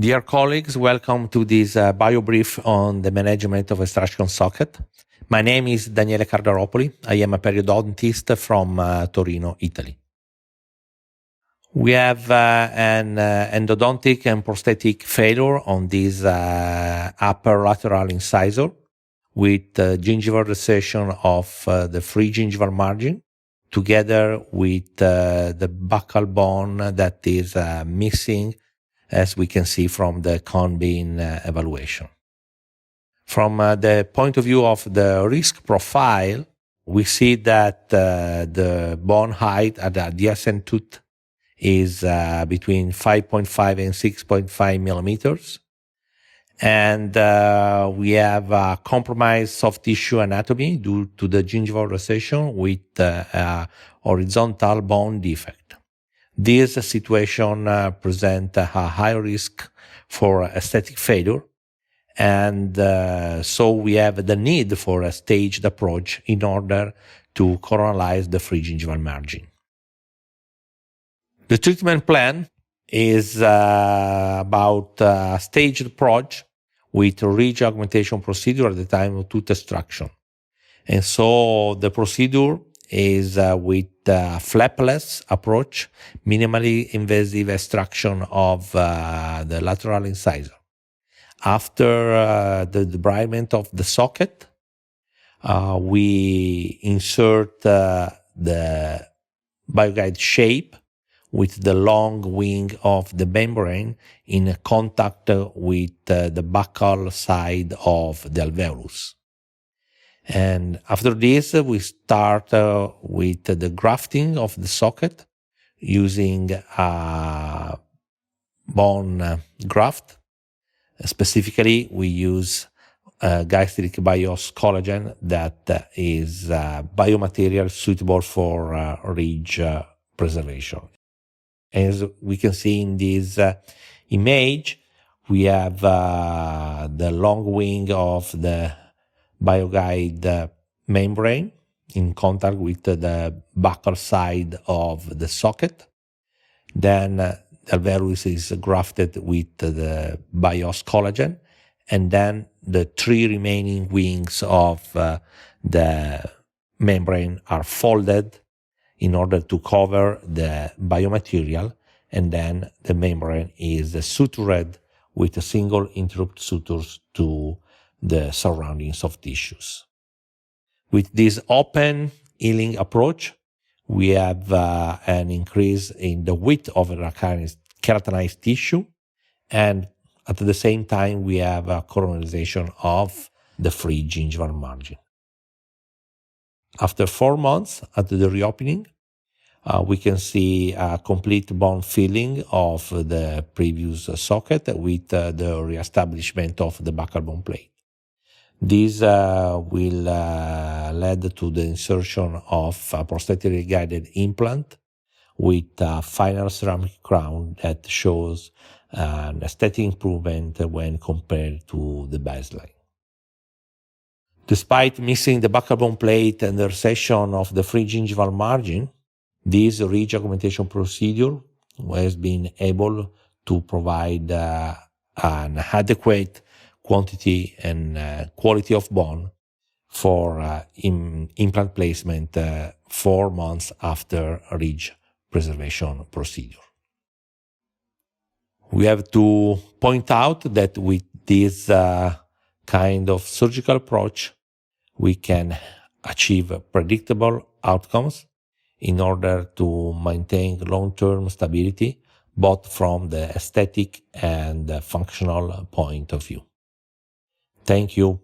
Dear colleagues, welcome to this bio brief on the management of extraction socket. My name is Daniele Cardaropoli. I am a periodontist from Torino, Italy. We have an endodontic and prosthetic failure on this upper lateral incisor with gingival recession of the free gingival margin, together with the buccal bone that is missing, as we can see from the cone beam evaluation. From the point of view of the risk profile, we see that the bone height at the adjacent tooth is between 5.5 and 6.5 millimeters. And we have a compromised soft tissue anatomy due to the gingival recession with a horizontal bone defect. This situation presents a high risk for aesthetic failure, and so we have the need for a staged approach in order to coronalize the free gingival margin. The treatment plan is about a staged approach with ridge augmentation procedure at the time of tooth extraction. And so the procedure is with flapless approach, minimally invasive extraction of the lateral incisor. After the debridement of the socket, we insert the bioguide shape with the long wing of the membrane in contact with the buccal side of the alveolus. And after this, we start with the grafting of the socket using a bone graft. Specifically, we use gastric bios collagen that is biomaterial suitable for ridge preservation. As we can see in this image, we have the long wing of the bioguide membrane in contact with the buccal side of the socket. Then the alveolus is grafted with the bios collagen, and then the three remaining wings of the membrane are folded in order to cover the biomaterial, and then the membrane is sutured with single interrupt sutures to the surrounding soft tissues. With this open healing approach, we have an increase in the width of the keratinized tissue, and at the same time, we have a coronalization of the free gingival margin. After 4 months at the reopening, we can see a complete bone filling of the previous socket with the reestablishment of the buccal bone plate. This will lead to the insertion of a prosthetically guided implant with a final ceramic crown that shows an aesthetic improvement when compared to the baseline. Despite missing the buccal bone plate and the recession of the free gingival margin, this ridge augmentation procedure has been able to provide an adequate quantity and quality of bone for implant placement 4 months after ridge preservation procedure. We have to point out that with this kind of surgical approach, we can achieve predictable outcomes in order to maintain long-term stability, both from the aesthetic and functional point of view. Thank you.